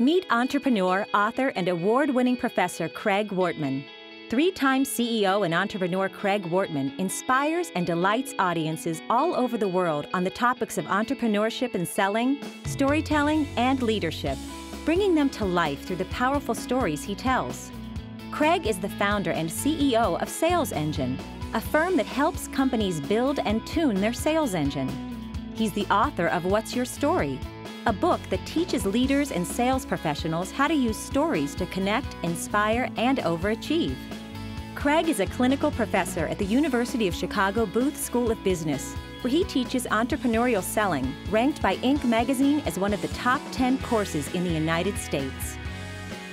Meet entrepreneur, author, and award-winning professor Craig Wortman. Three-time CEO and entrepreneur Craig Wortman inspires and delights audiences all over the world on the topics of entrepreneurship and selling, storytelling, and leadership, bringing them to life through the powerful stories he tells. Craig is the founder and CEO of Sales Engine, a firm that helps companies build and tune their sales engine. He's the author of What's Your Story?, a book that teaches leaders and sales professionals how to use stories to connect, inspire, and overachieve. Craig is a clinical professor at the University of Chicago Booth School of Business, where he teaches entrepreneurial selling, ranked by Inc. magazine as one of the top 10 courses in the United States.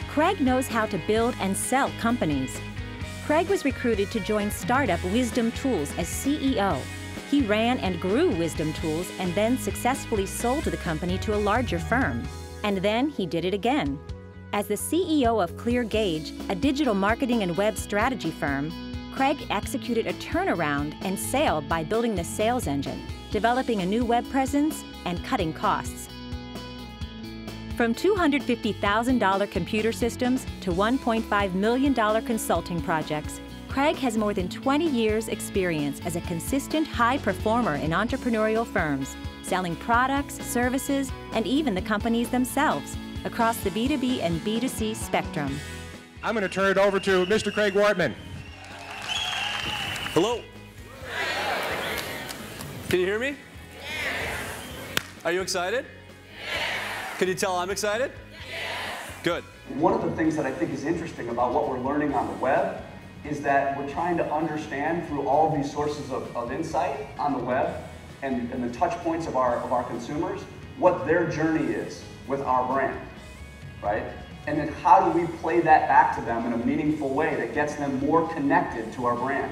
Craig knows how to build and sell companies. Craig was recruited to join startup Wisdom Tools as CEO. He ran and grew Wisdom Tools and then successfully sold the company to a larger firm. And then he did it again. As the CEO of ClearGauge, a digital marketing and web strategy firm, Craig executed a turnaround and sale by building the sales engine, developing a new web presence, and cutting costs. From $250,000 computer systems to $1.5 million consulting projects, Craig has more than 20 years' experience as a consistent high performer in entrepreneurial firms, selling products, services, and even the companies themselves across the B2B and B2C spectrum. I'm going to turn it over to Mr. Craig Wortman. Hello. Can you hear me? Are you excited? Can you tell I'm excited? Good. One of the things that I think is interesting about what we're learning on the web is that we're trying to understand through all of these sources of insight on the web and the touch points of our consumers what their journey is with our brand, right? And then how do we play that back to them in a meaningful way that gets them more connected to our brand?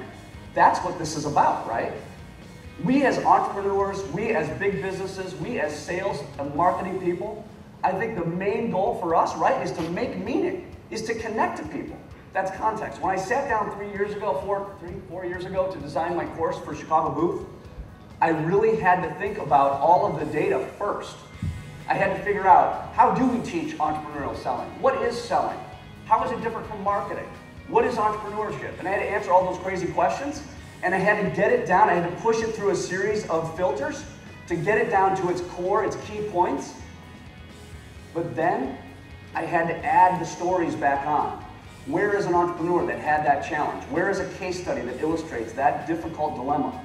That's what this is about, right? We as entrepreneurs, we as big businesses, we as sales and marketing people, I think the main goal for us, right, is to make meaning, is to connect to people. That's context. When I sat down 4 years ago to design my course for Chicago Booth, I really had to think about all of the data first. I had to figure out, how do we teach entrepreneurial selling? What is selling? How is it different from marketing? What is entrepreneurship? And I had to answer all those crazy questions, and I had to get it down. I had to push it through a series of filters to get it down to its core, its key points. But then I had to add the stories back on. Where is an entrepreneur that had that challenge? Where is a case study that illustrates that difficult dilemma,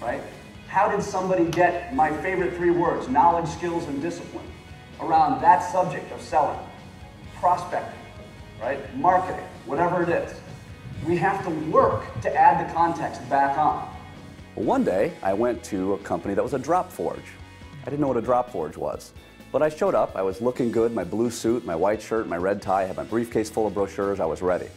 right? How did somebody get my favorite 3 words, knowledge, skills, and discipline, around that subject of selling, prospecting, right? Marketing, whatever it is. We have to work to add the context back on. Well, one day, I went to a company that was a drop forge. I didn't know what a drop forge was. But I showed up, I was looking good, my blue suit, my white shirt, my red tie, I had my briefcase full of brochures, I was ready.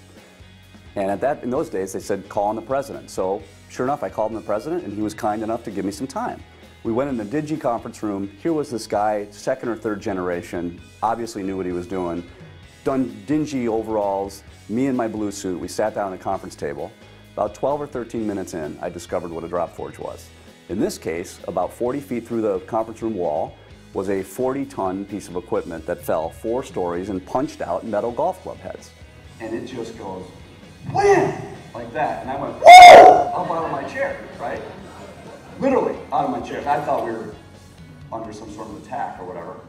And in those days, they said, call on the president. So, sure enough, I called on the president, and he was kind enough to give me some time. We went in the dingy conference room. Here was this guy, second or third generation, obviously knew what he was doing, done dingy overalls, me in my blue suit. We sat down at the conference table. About 12 or 13 minutes in, I discovered what a drop forge was. In this case, about 40 feet through the conference room wall, was a 40-ton piece of equipment that fell 4 stories and punched out metal golf club heads. And it just goes, wham! Like that. And I went, whoa! Up out of my chair, right? Literally out of my chair. I thought we were under some sort of attack or whatever.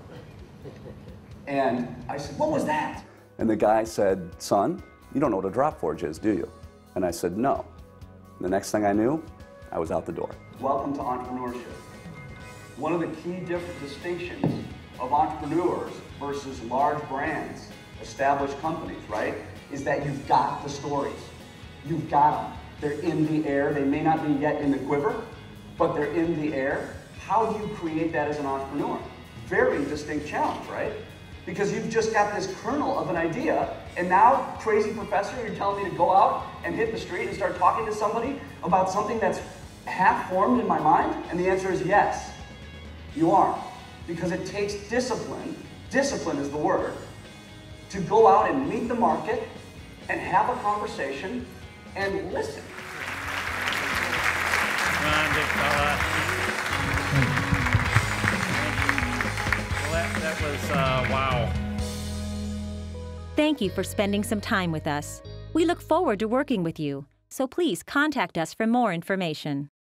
And I said, what was that? And the guy said, son, you don't know what a drop forge is, do you? And I said, no. The next thing I knew, I was out the door. Welcome to entrepreneurship. One of the key distinctions of entrepreneurs versus large brands, established companies, right, is that you've got the stories. You've got them. They're in the air. They may not be yet in the quiver, but they're in the air. How do you create that as an entrepreneur? Very distinct challenge, right? Because you've just got this kernel of an idea, and now, crazy professor, you're telling me to go out and hit the street and start talking to somebody about something that's half-formed in my mind? And the answer is yes. You are. Because it takes discipline is the word, to go out and meet the market and have a conversation and listen. Come on, big fella. Well, that was, wow. Thank you for spending some time with us. We look forward to working with you, so please contact us for more information.